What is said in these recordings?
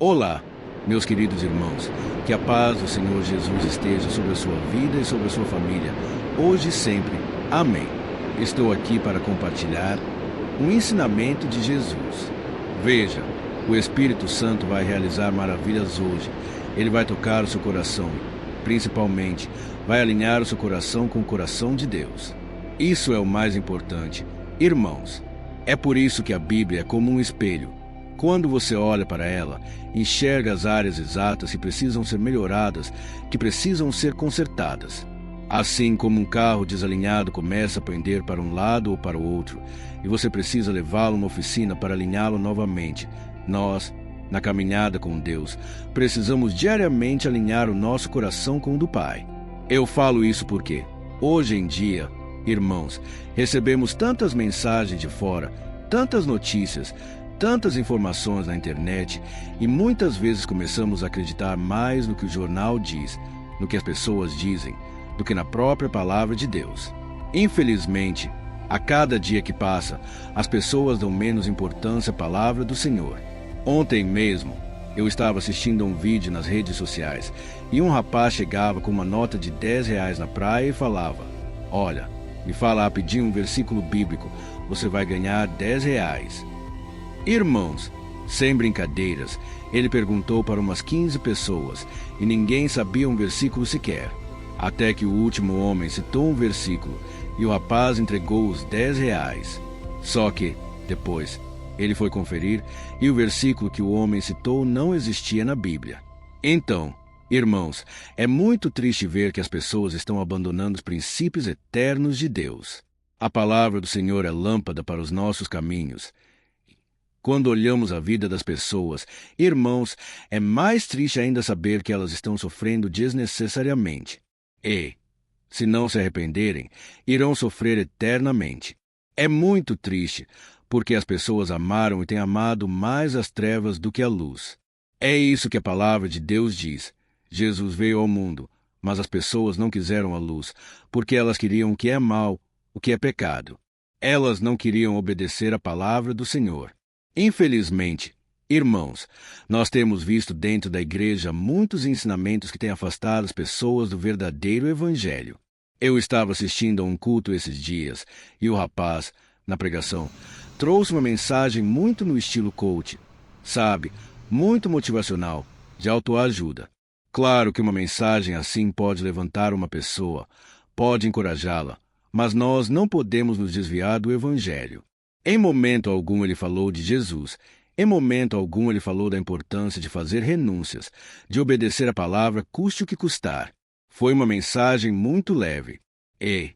Olá, meus queridos irmãos, que a paz do Senhor Jesus esteja sobre a sua vida e sobre a sua família, hoje e sempre. Amém. Estou aqui para compartilhar um ensinamento de Jesus. Veja, o Espírito Santo vai realizar maravilhas hoje. Ele vai tocar o seu coração, principalmente, vai alinhar o seu coração com o coração de Deus. Isso é o mais importante. Irmãos, é por isso que a Bíblia é como um espelho. Quando você olha para ela, enxerga as áreas exatas que precisam ser melhoradas, que precisam ser consertadas. Assim como um carro desalinhado começa a pender para um lado ou para o outro, e você precisa levá-lo a uma oficina para alinhá-lo novamente, nós, na caminhada com Deus, precisamos diariamente alinhar o nosso coração com o do Pai. Eu falo isso porque, hoje em dia, irmãos, recebemos tantas mensagens de fora, tantas notícias, tantas informações na internet, e muitas vezes começamos a acreditar mais no que o jornal diz, no que as pessoas dizem, do que na própria palavra de Deus. Infelizmente, a cada dia que passa, as pessoas dão menos importância à palavra do Senhor. Ontem mesmo, eu estava assistindo a um vídeo nas redes sociais, e um rapaz chegava com uma nota de R$ 10 na praia e falava: "Olha, me fala rapidinho um versículo bíblico, você vai ganhar R$ 10. Irmãos, sem brincadeiras, ele perguntou para umas 15 pessoas e ninguém sabia um versículo sequer. Até que o último homem citou um versículo e o rapaz entregou os R$ 10. Só que, depois, ele foi conferir e o versículo que o homem citou não existia na Bíblia. Então, irmãos, é muito triste ver que as pessoas estão abandonando os princípios eternos de Deus. A palavra do Senhor é lâmpada para os nossos caminhos. Quando olhamos a vida das pessoas, irmãos, é mais triste ainda saber que elas estão sofrendo desnecessariamente. E, se não se arrependerem, irão sofrer eternamente. É muito triste, porque as pessoas amaram e têm amado mais as trevas do que a luz. É isso que a palavra de Deus diz. Jesus veio ao mundo, mas as pessoas não quiseram a luz, porque elas queriam o que é mal, o que é pecado. Elas não queriam obedecer à palavra do Senhor. Infelizmente, irmãos, nós temos visto dentro da igreja muitos ensinamentos que têm afastado as pessoas do verdadeiro evangelho. Eu estava assistindo a um culto esses dias e o rapaz, na pregação, trouxe uma mensagem muito no estilo coach, sabe, muito motivacional, de autoajuda. Claro que uma mensagem assim pode levantar uma pessoa, pode encorajá-la, mas nós não podemos nos desviar do evangelho. Em momento algum ele falou de Jesus. Em momento algum ele falou da importância de fazer renúncias, de obedecer a palavra custe o que custar. Foi uma mensagem muito leve. E,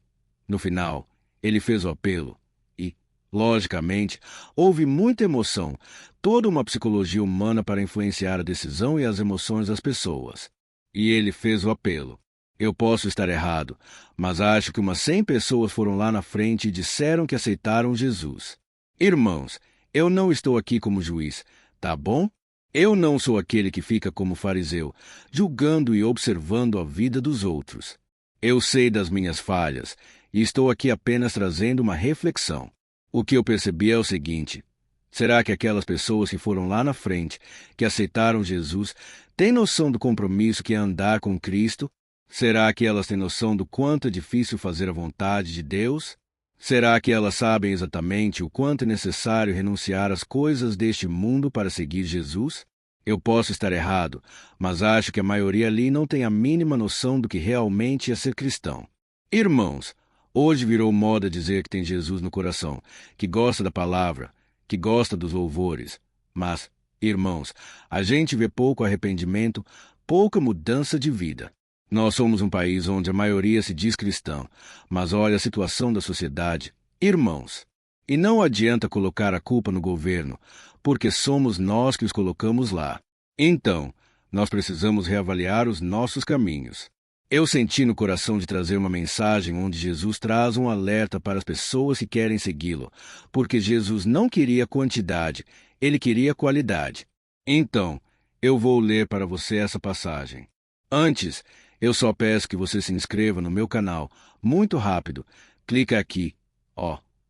no final, ele fez o apelo. E, logicamente, houve muita emoção, toda uma psicologia humana para influenciar a decisão e as emoções das pessoas. E ele fez o apelo. Eu posso estar errado, mas acho que umas 100 pessoas foram lá na frente e disseram que aceitaram Jesus. Irmãos, eu não estou aqui como juiz, tá bom? Eu não sou aquele que fica como fariseu, julgando e observando a vida dos outros. Eu sei das minhas falhas e estou aqui apenas trazendo uma reflexão. O que eu percebi é o seguinte: será que aquelas pessoas que foram lá na frente, que aceitaram Jesus, têm noção do compromisso que é andar com Cristo? Será que elas têm noção do quanto é difícil fazer a vontade de Deus? Será que elas sabem exatamente o quanto é necessário renunciar às coisas deste mundo para seguir Jesus? Eu posso estar errado, mas acho que a maioria ali não tem a mínima noção do que realmente é ser cristão. Irmãos, hoje virou moda dizer que tem Jesus no coração, que gosta da palavra, que gosta dos louvores. Mas, irmãos, a gente vê pouco arrependimento, pouca mudança de vida. Nós somos um país onde a maioria se diz cristão, mas olha a situação da sociedade. Irmãos, e não adianta colocar a culpa no governo, porque somos nós que os colocamos lá. Então, nós precisamos reavaliar os nossos caminhos. Eu senti no coração de trazer uma mensagem onde Jesus traz um alerta para as pessoas que querem segui-lo, porque Jesus não queria quantidade, ele queria qualidade. Então, eu vou ler para você essa passagem. Antes, eu só peço que você se inscreva no meu canal, muito rápido. Clica aqui,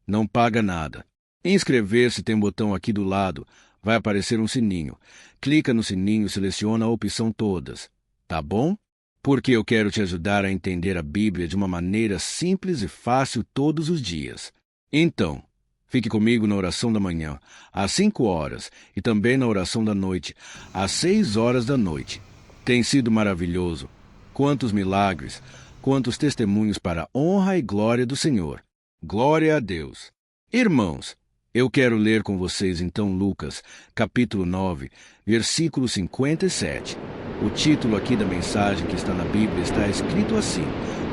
não paga nada. Inscrever-se tem um botão aqui do lado, vai aparecer um sininho. Clica no sininho e seleciona a opção Todas. Tá bom? Porque eu quero te ajudar a entender a Bíblia de uma maneira simples e fácil todos os dias. Então, fique comigo na oração da manhã, às 5 horas, e também na oração da noite, às 6 horas da noite. Tem sido maravilhoso. Quantos milagres, quantos testemunhos para a honra e glória do Senhor. Glória a Deus. Irmãos, eu quero ler com vocês então Lucas, capítulo 9, versículo 57. O título aqui da mensagem que está na Bíblia está escrito assim: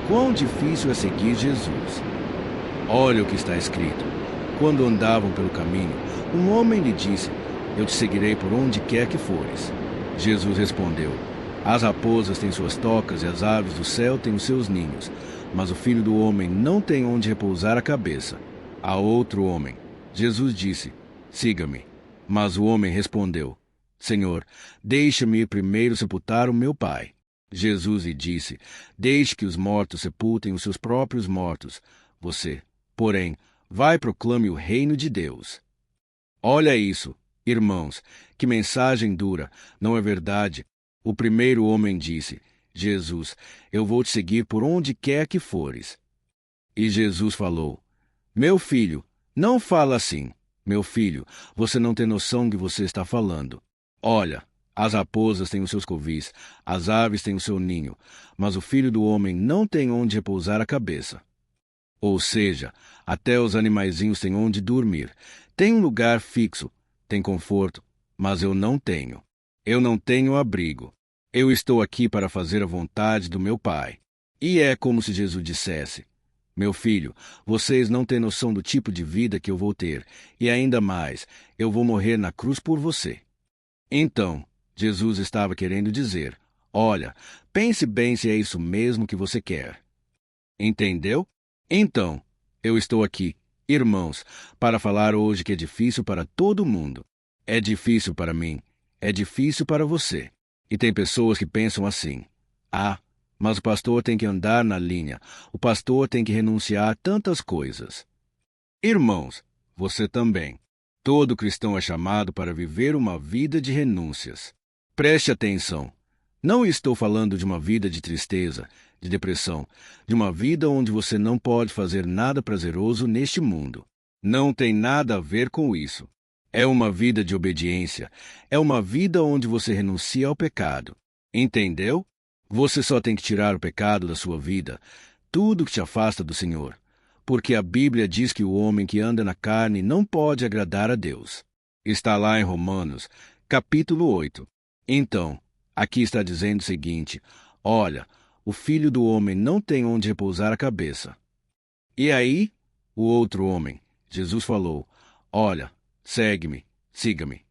Quão difícil é seguir Jesus. Olha o que está escrito. Quando andavam pelo caminho, um homem lhe disse: Eu te seguirei por onde quer que fores. Jesus respondeu: As raposas têm suas tocas e as aves do céu têm os seus ninhos, mas o Filho do Homem não tem onde repousar a cabeça. A outro homem, Jesus disse: Siga-me. Mas o homem respondeu: Senhor, deixa-me ir primeiro sepultar o meu pai. Jesus lhe disse: Deixe que os mortos sepultem os seus próprios mortos. Você, porém, vai e proclame o reino de Deus. Olha isso, irmãos, que mensagem dura, não é verdade? O primeiro homem disse: Jesus, eu vou te seguir por onde quer que fores. E Jesus falou: Meu filho, não fala assim. Meu filho, você não tem noção do que você está falando. Olha, as raposas têm os seus covis, as aves têm o seu ninho, mas o Filho do Homem não tem onde repousar a cabeça. Ou seja, até os animaizinhos têm onde dormir. Tem um lugar fixo, tem conforto, mas eu não tenho. Eu não tenho abrigo. Eu estou aqui para fazer a vontade do meu Pai. E é como se Jesus dissesse: Meu filho, vocês não têm noção do tipo de vida que eu vou ter, e ainda mais, eu vou morrer na cruz por você. Então, Jesus estava querendo dizer: Olha, pense bem se é isso mesmo que você quer. Entendeu? Então, eu estou aqui, irmãos, para falar hoje que é difícil para todo mundo. É difícil para mim, é difícil para você. E tem pessoas que pensam assim: Ah, mas o pastor tem que andar na linha, o pastor tem que renunciar a tantas coisas. Irmãos, você também. Todo cristão é chamado para viver uma vida de renúncias. Preste atenção. Não estou falando de uma vida de tristeza, de depressão, de uma vida onde você não pode fazer nada prazeroso neste mundo. Não tem nada a ver com isso. É uma vida de obediência. É uma vida onde você renuncia ao pecado. Entendeu? Você só tem que tirar o pecado da sua vida, tudo que te afasta do Senhor. Porque a Bíblia diz que o homem que anda na carne não pode agradar a Deus. Está lá em Romanos, capítulo 8. Então, aqui está dizendo o seguinte: Olha, o Filho do Homem não tem onde repousar a cabeça. E aí, o outro homem, Jesus falou: Olha, segue-me, siga-me.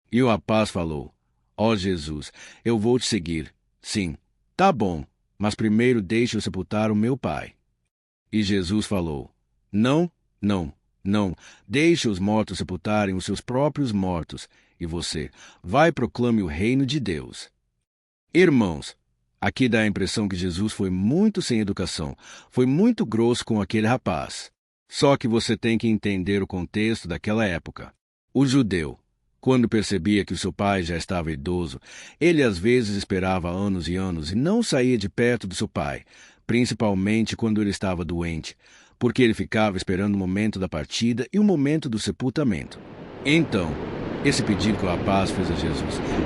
E o rapaz falou: Ó Jesus, eu vou te seguir. Sim, tá bom, mas primeiro deixe eu sepultar o meu pai. E Jesus falou: Não, não, não, deixe os mortos sepultarem os seus próprios mortos, e você, vai e proclame o reino de Deus. Irmãos, aqui dá a impressão que Jesus foi muito sem educação, foi muito grosso com aquele rapaz. Só que você tem que entender o contexto daquela época. O judeu, quando percebia que o seu pai já estava idoso, ele às vezes esperava anos e anos e não saía de perto do seu pai, principalmente quando ele estava doente, porque ele ficava esperando o momento da partida e o momento do sepultamento. Então, esse pedido que o rapaz fez a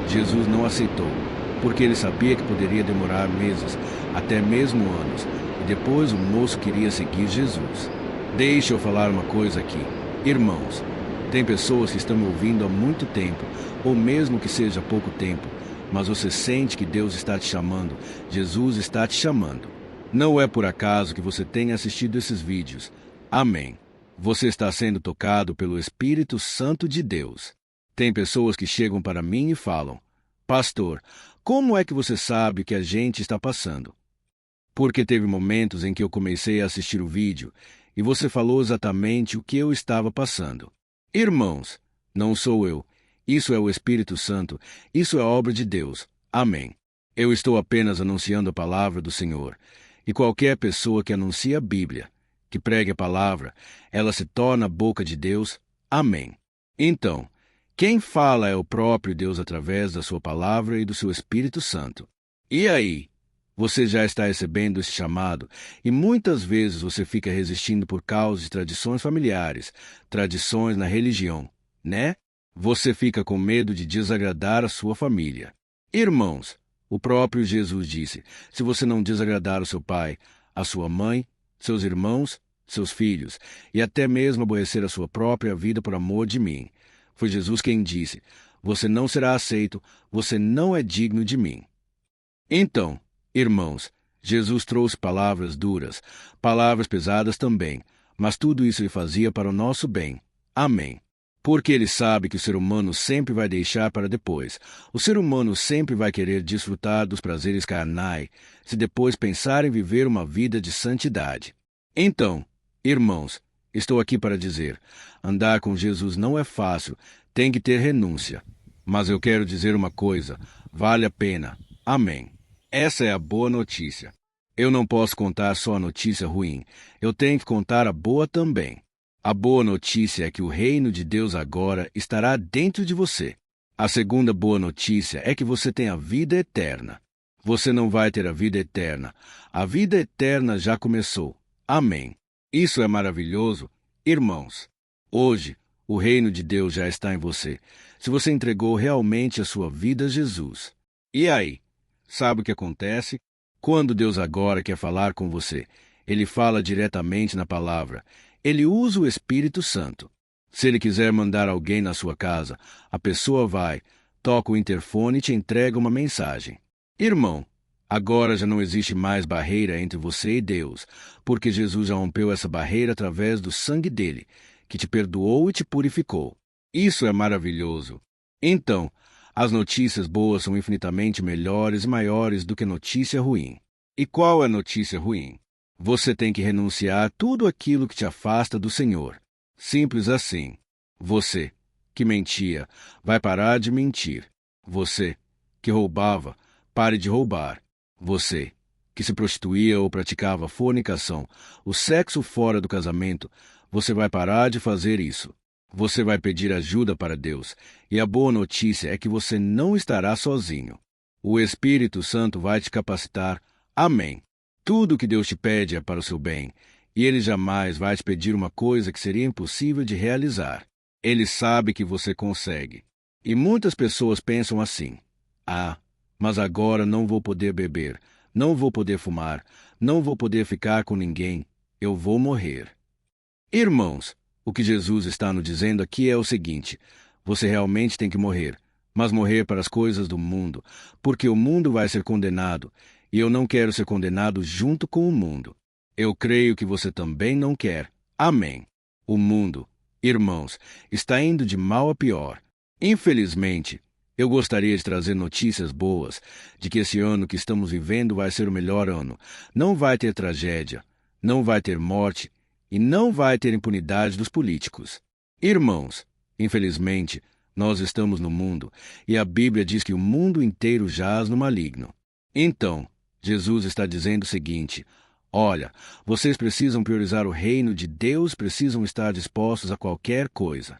Jesus não aceitou, porque ele sabia que poderia demorar meses, até mesmo anos, e depois o moço queria seguir Jesus. Deixa eu falar uma coisa aqui. Irmãos, tem pessoas que estão me ouvindo há muito tempo, ou mesmo que seja pouco tempo, mas você sente que Deus está te chamando, Jesus está te chamando. Não é por acaso que você tenha assistido esses vídeos. Amém. Você está sendo tocado pelo Espírito Santo de Deus. Tem pessoas que chegam para mim e falam: Pastor, como é que você sabe o que a gente está passando? Porque teve momentos em que eu comecei a assistir o vídeo e você falou exatamente o que eu estava passando. Irmãos, não sou eu. Isso é o Espírito Santo. Isso é obra de Deus. Amém. Eu estou apenas anunciando a palavra do Senhor. E qualquer pessoa que anuncia a Bíblia, que pregue a palavra, ela se torna a boca de Deus. Amém. Então, Quem fala é o próprio Deus através da sua palavra e do seu Espírito Santo. E aí? Você já está recebendo esse chamado e muitas vezes você fica resistindo por causa de tradições familiares, tradições na religião, né? Você fica com medo de desagradar a sua família. Irmãos, o próprio Jesus disse: se você não desagradar o seu pai, a sua mãe, seus irmãos, seus filhos, e até mesmo aborrecer a sua própria vida por amor de mim. Foi Jesus quem disse: você não será aceito, você não é digno de mim. Então, irmãos, Jesus trouxe palavras duras, palavras pesadas também, mas tudo isso ele fazia para o nosso bem. Amém. Porque ele sabe que o ser humano sempre vai deixar para depois. O ser humano sempre vai querer desfrutar dos prazeres carnais, se depois pensar em viver uma vida de santidade. Então, irmãos, estou aqui para dizer, andar com Jesus não é fácil, tem que ter renúncia. Mas eu quero dizer uma coisa, vale a pena. Amém. Essa é a boa notícia. Eu não posso contar só a notícia ruim, eu tenho que contar a boa também. A boa notícia é que o reino de Deus agora estará dentro de você. A segunda boa notícia é que você tem a vida eterna. Você não vai ter a vida eterna. A vida eterna já começou. Amém. Isso é maravilhoso, irmãos. Hoje, o reino de Deus já está em você, se você entregou realmente a sua vida a Jesus. E aí? Sabe o que acontece? Quando Deus agora quer falar com você, Ele fala diretamente na palavra. Ele usa o Espírito Santo. Se Ele quiser mandar alguém na sua casa, a pessoa vai, toca o interfone e te entrega uma mensagem. Irmão, agora já não existe mais barreira entre você e Deus, porque Jesus já rompeu essa barreira através do sangue dele, que te perdoou e te purificou. Isso é maravilhoso. Então, as notícias boas são infinitamente melhores e maiores do que notícia ruim. E qual é a notícia ruim? Você tem que renunciar a tudo aquilo que te afasta do Senhor. Simples assim. Você, que mentia, vai parar de mentir. Você, que roubava, pare de roubar. Você, que se prostituía ou praticava fornicação, o sexo fora do casamento, você vai parar de fazer isso. Você vai pedir ajuda para Deus, e a boa notícia é que você não estará sozinho. O Espírito Santo vai te capacitar. Amém. Tudo o que Deus te pede é para o seu bem, e Ele jamais vai te pedir uma coisa que seria impossível de realizar. Ele sabe que você consegue. E muitas pessoas pensam assim: ah, mas agora não vou poder beber, não vou poder fumar, não vou poder ficar com ninguém, eu vou morrer. Irmãos, o que Jesus está nos dizendo aqui é o seguinte: você realmente tem que morrer, mas morrer para as coisas do mundo, porque o mundo vai ser condenado, e eu não quero ser condenado junto com o mundo. Eu creio que você também não quer. Amém. O mundo, irmãos, está indo de mal a pior. Infelizmente, eu gostaria de trazer notícias boas, de que esse ano que estamos vivendo vai ser o melhor ano. Não vai ter tragédia, não vai ter morte, e não vai ter impunidade dos políticos. Irmãos, infelizmente, nós estamos no mundo, e a Bíblia diz que o mundo inteiro jaz no maligno. Então, Jesus está dizendo o seguinte: olha, vocês precisam priorizar o reino de Deus, precisam estar dispostos a qualquer coisa.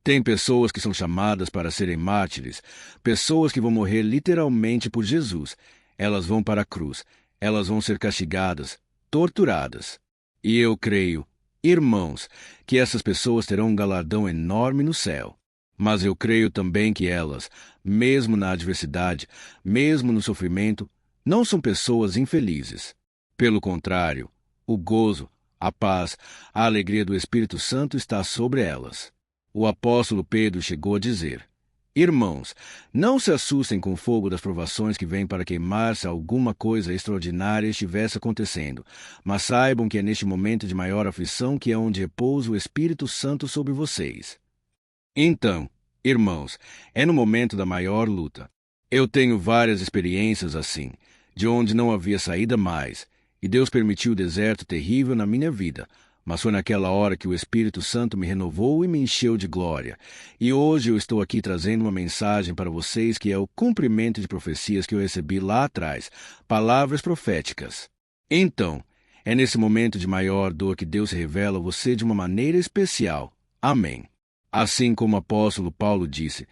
Tem pessoas que são chamadas para serem mártires, pessoas que vão morrer literalmente por Jesus. Elas vão para a cruz, elas vão ser castigadas, torturadas. E eu creio, irmãos, que essas pessoas terão um galardão enorme no céu. Mas eu creio também que elas, mesmo na adversidade, mesmo no sofrimento, não são pessoas infelizes. Pelo contrário, o gozo, a paz, a alegria do Espírito Santo está sobre elas. O apóstolo Pedro chegou a dizer: irmãos, não se assustem com o fogo das provações que vem para queimar se alguma coisa extraordinária estivesse acontecendo, mas saibam que é neste momento de maior aflição que é onde repousa o Espírito Santo sobre vocês. Então, irmãos, é no momento da maior luta. Eu tenho várias experiências assim, de onde não havia saída mais, e Deus permitiu o deserto terrível na minha vida, mas foi naquela hora que o Espírito Santo me renovou e me encheu de glória. E hoje eu estou aqui trazendo uma mensagem para vocês que é o cumprimento de profecias que eu recebi lá atrás, palavras proféticas. Então, é nesse momento de maior dor que Deus se revela a você de uma maneira especial. Amém. Assim como o apóstolo Paulo disse,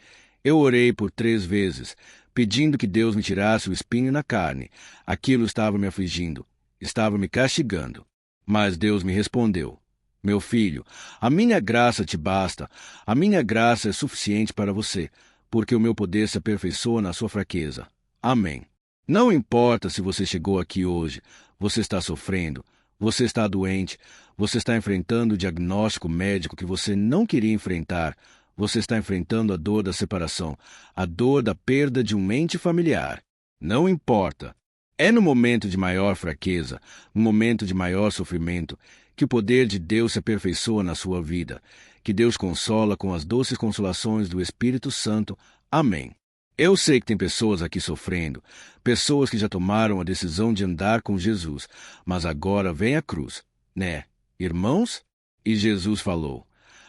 eu orei por 3 vezes, pedindo que Deus me tirasse o espinho na carne. Aquilo estava me afligindo, estava me castigando. Mas Deus me respondeu, meu filho, a minha graça te basta, a minha graça é suficiente para você, porque o meu poder se aperfeiçoa na sua fraqueza. Amém. Não importa se você chegou aqui hoje, você está sofrendo, você está doente, você está enfrentando o diagnóstico médico que você não queria enfrentar, você está enfrentando a dor da separação, a dor da perda de um ente familiar. Não importa. É no momento de maior fraqueza, no momento de maior sofrimento, que o poder de Deus se aperfeiçoa na sua vida, que Deus consola com as doces consolações do Espírito Santo. Amém. Eu sei que tem pessoas aqui sofrendo, pessoas que já tomaram a decisão de andar com Jesus, mas agora vem a cruz, né, irmãos? E Jesus falou,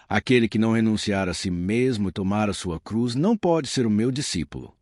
aquele que não renunciar a si mesmo e tomar a sua cruz não pode ser o meu discípulo.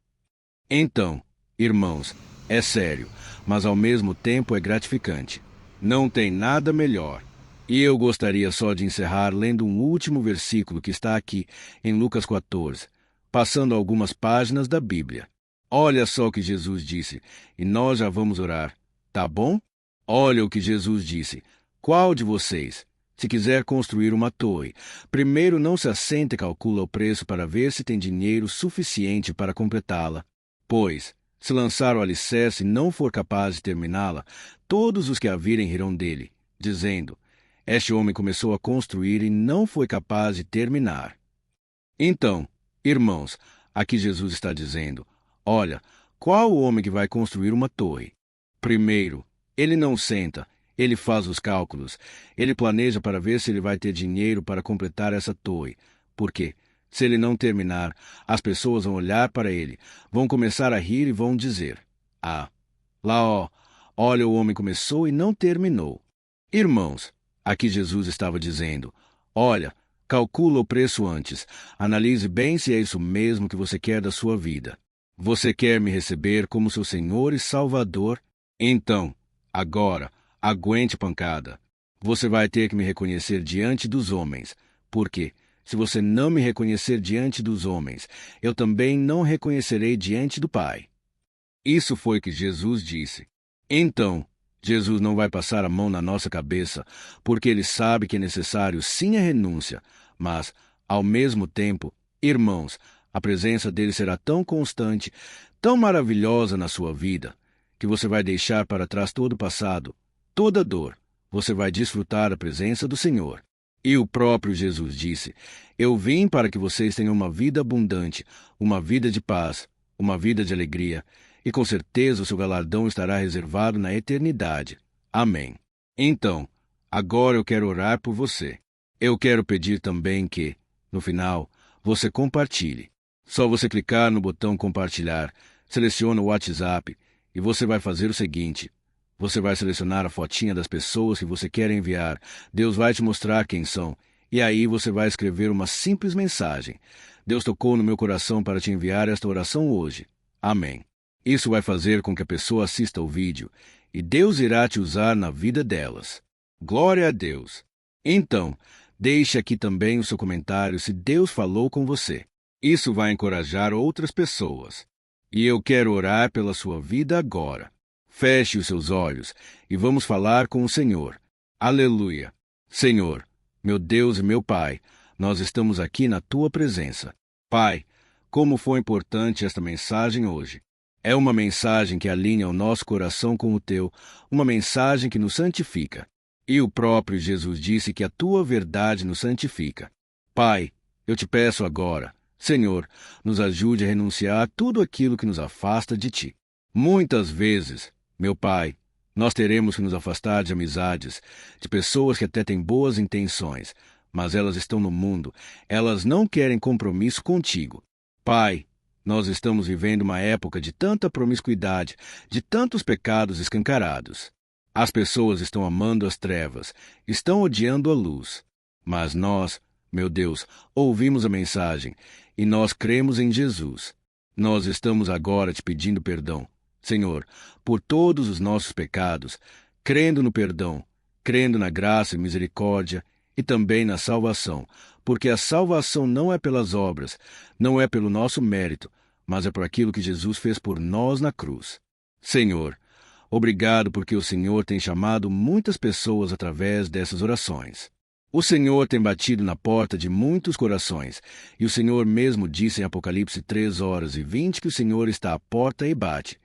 Então, irmãos, é sério, mas ao mesmo tempo é gratificante. Não tem nada melhor. E eu gostaria só de encerrar lendo um último versículo que está aqui em Lucas 14, passando algumas páginas da Bíblia. Olha só o que Jesus disse, e nós já vamos orar, tá bom? Olha o que Jesus disse. Qual de vocês, se quiser construir uma torre, primeiro não se assenta e calcula o preço para ver se tem dinheiro suficiente para completá-la? Pois, se lançar o alicerce e não for capaz de terminá-la, todos os que a virem rirão dele, dizendo, este homem começou a construir e não foi capaz de terminar. Então, irmãos, aqui Jesus está dizendo, olha, qual o homem que vai construir uma torre? Primeiro, ele não senta, ele faz os cálculos, ele planeja para ver se ele vai ter dinheiro para completar essa torre. Por quê? Se ele não terminar, as pessoas vão olhar para ele, vão começar a rir e vão dizer, olha, o homem começou e não terminou. Irmãos, aqui Jesus estava dizendo, olha, calcula o preço antes, analise bem se é isso mesmo que você quer da sua vida. Você quer me receber como seu Senhor e Salvador? Então, agora, aguente pancada. Você vai ter que me reconhecer diante dos homens, porque se você não me reconhecer diante dos homens, eu também não reconhecerei diante do Pai. Isso foi o que Jesus disse. Então, Jesus não vai passar a mão na nossa cabeça, porque ele sabe que é necessário sim a renúncia, mas, ao mesmo tempo, irmãos, a presença dele será tão constante, tão maravilhosa na sua vida, que você vai deixar para trás todo o passado, toda dor. Você vai desfrutar a presença do Senhor. E o próprio Jesus disse, eu vim para que vocês tenham uma vida abundante, uma vida de paz, uma vida de alegria, e com certeza o seu galardão estará reservado na eternidade. Amém. Então, agora eu quero orar por você. Eu quero pedir também que, no final, você compartilhe. Só você clicar no botão compartilhar, seleciona o WhatsApp e você vai fazer o seguinte. Você vai selecionar a fotinha das pessoas que você quer enviar. Deus vai te mostrar quem são. E aí você vai escrever uma simples mensagem. Deus tocou no meu coração para te enviar esta oração hoje. Amém. Isso vai fazer com que a pessoa assista o vídeo e Deus irá te usar na vida delas. Glória a Deus. Então, deixe aqui também o seu comentário se Deus falou com você. Isso vai encorajar outras pessoas. E eu quero orar pela sua vida agora. Feche os seus olhos e vamos falar com o Senhor. Aleluia. Senhor, meu Deus e meu Pai, nós estamos aqui na Tua presença. Pai, como foi importante esta mensagem hoje. É uma mensagem que alinha o nosso coração com o Teu, uma mensagem que nos santifica. E o próprio Jesus disse que a Tua verdade nos santifica. Pai, eu te peço agora, Senhor, nos ajude a renunciar a tudo aquilo que nos afasta de Ti. Muitas vezes, meu Pai, nós teremos que nos afastar de amizades, de pessoas que até têm boas intenções, mas elas estão no mundo, elas não querem compromisso contigo. Pai, nós estamos vivendo uma época de tanta promiscuidade, de tantos pecados escancarados. As pessoas estão amando as trevas, estão odiando a luz. Mas nós, meu Deus, ouvimos a mensagem e nós cremos em Jesus. Nós estamos agora te pedindo perdão, Senhor, por todos os nossos pecados, crendo no perdão, crendo na graça e misericórdia e também na salvação, porque a salvação não é pelas obras, não é pelo nosso mérito, mas é por aquilo que Jesus fez por nós na cruz. Senhor, obrigado porque o Senhor tem chamado muitas pessoas através dessas orações. O Senhor tem batido na porta de muitos corações, e o Senhor mesmo disse em Apocalipse 3:20 que o Senhor está à porta e bate.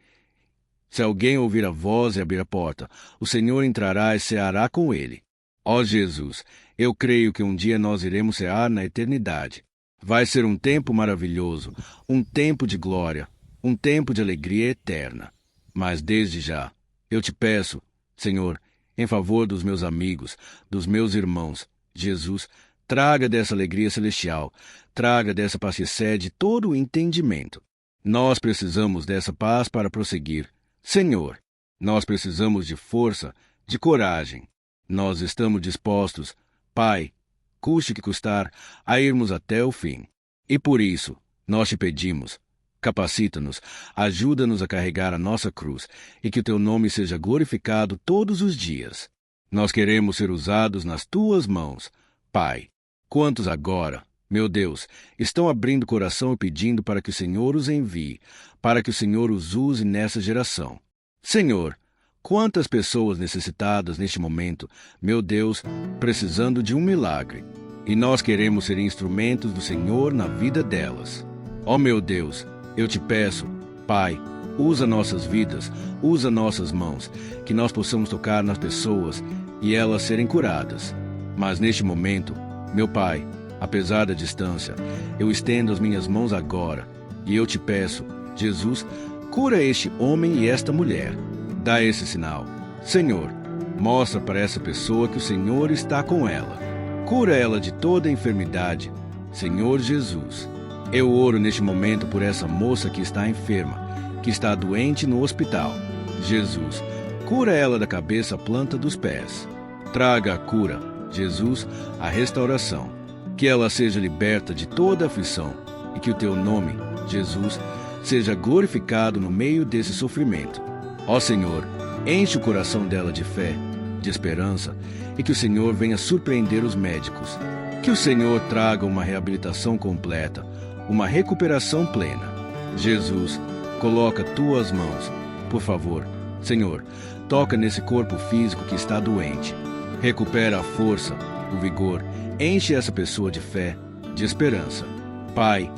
Se alguém ouvir a voz e abrir a porta, o Senhor entrará e ceará com ele. Ó Jesus, eu creio que um dia nós iremos cear na eternidade. Vai ser um tempo maravilhoso, um tempo de glória, um tempo de alegria eterna. Mas desde já, eu te peço, Senhor, em favor dos meus amigos, dos meus irmãos, Jesus, traga dessa alegria celestial, traga dessa paz que excede todo o entendimento. Nós precisamos dessa paz para prosseguir. Senhor, nós precisamos de força, de coragem. Nós estamos dispostos, Pai, custe que custar, a irmos até o fim. E por isso, nós te pedimos, capacita-nos, ajuda-nos a carregar a nossa cruz e que o teu nome seja glorificado todos os dias. Nós queremos ser usados nas tuas mãos. Pai, quantos agora, meu Deus, estão abrindo o coração e pedindo para que o Senhor os envie, para que o Senhor os use nessa geração. Senhor, quantas pessoas necessitadas neste momento, meu Deus, precisando de um milagre. E nós queremos ser instrumentos do Senhor na vida delas. Ó meu Deus, eu te peço, Pai, usa nossas vidas, usa nossas mãos, que nós possamos tocar nas pessoas e elas serem curadas. Mas neste momento, meu Pai, apesar da distância, eu estendo as minhas mãos agora e eu te peço, Jesus, cura este homem e esta mulher. Dá esse sinal. Senhor, mostra para essa pessoa que o Senhor está com ela. Cura ela de toda enfermidade. Senhor Jesus, eu oro neste momento por essa moça que está enferma, que está doente no hospital. Jesus, cura ela da cabeça à planta dos pés. Traga a cura, Jesus, a restauração. Que ela seja liberta de toda aflição e que o teu nome, Jesus, seja glorificado no meio desse sofrimento. Ó Senhor, enche o coração dela de fé, de esperança, e que o Senhor venha surpreender os médicos. Que o Senhor traga uma reabilitação completa, uma recuperação plena. Jesus, coloca tuas mãos, por favor. Senhor, toca nesse corpo físico que está doente. Recupera a força, o vigor, enche essa pessoa de fé, de esperança. Pai,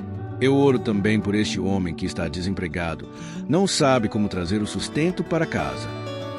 eu oro também por este homem que está desempregado, não sabe como trazer o sustento para casa.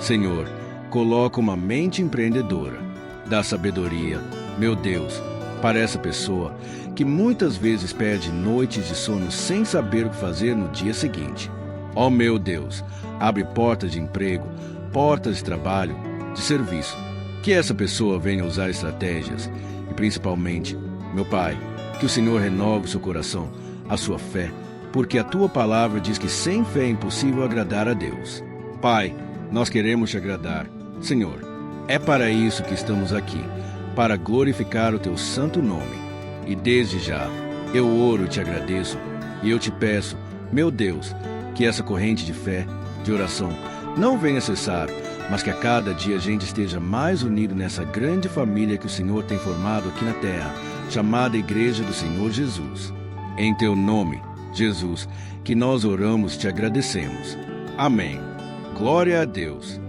Senhor, coloca uma mente empreendedora, dá sabedoria, meu Deus, para essa pessoa que muitas vezes perde noites de sono sem saber o que fazer no dia seguinte. Ó meu Deus, abre portas de emprego, portas de trabalho, de serviço. Que essa pessoa venha usar estratégias e, principalmente, meu Pai, que o Senhor renove o seu coração, a sua fé, porque a tua palavra diz que sem fé é impossível agradar a Deus. Pai, nós queremos te agradar. Senhor, é para isso que estamos aqui, para glorificar o teu santo nome. E desde já, eu oro e te agradeço, e eu te peço, meu Deus, que essa corrente de fé, de oração, não venha cessar, mas que a cada dia a gente esteja mais unido nessa grande família que o Senhor tem formado aqui na terra, chamada Igreja do Senhor Jesus. Em teu nome, Jesus, que nós oramos e te agradecemos. Amém. Glória a Deus.